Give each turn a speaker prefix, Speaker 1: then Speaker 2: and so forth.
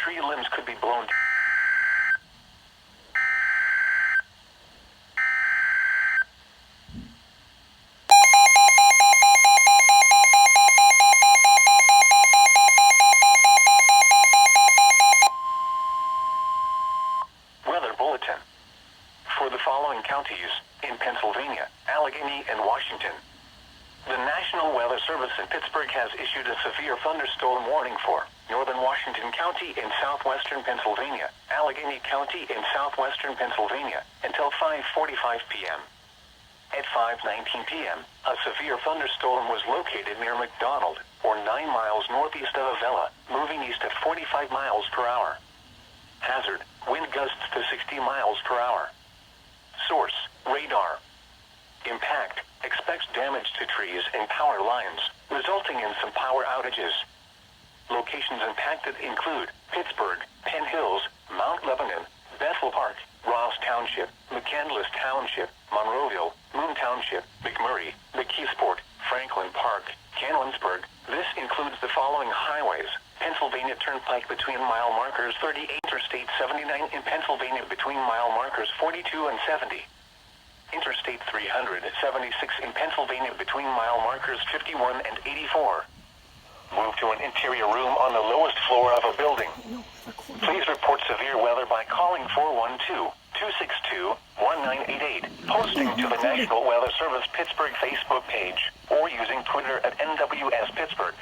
Speaker 1: Tree limbs could be blown. Weather bulletin. For the following counties in Pennsylvania, Allegheny, and Washington, the National Weather Service in Pittsburgh has issued a severe thunderstorm warning for northern Washington County in southwestern Pennsylvania, Allegheny County in southwestern Pennsylvania, until 5:45 p.m. At 5:19 p.m., a severe thunderstorm was located near McDonald, or 9 miles northeast of Avella, moving east at 45 miles per hour. Hazard, wind gusts to 60 miles per hour. Source, radar. Impact, expects damage to trees and power lines, resulting in some power outages. Locations impacted include Pittsburgh, Penn Hills, Mount Lebanon, Bethel Park, Ross Township, McCandless Township, Monroeville, Moon Township, McMurray, McKeesport, Franklin Park, Canonsburg. This includes the following highways: Pennsylvania Turnpike between mile markers 38, Interstate 79 in Pennsylvania between mile markers 42 and 70. Interstate 376 in Pennsylvania between mile markers 51 and 84. Move to an interior room on the lowest floor of a building. Please report severe weather by calling 412-262-1988, posting to the National Weather Service Pittsburgh Facebook page, or using Twitter at NWS Pittsburgh.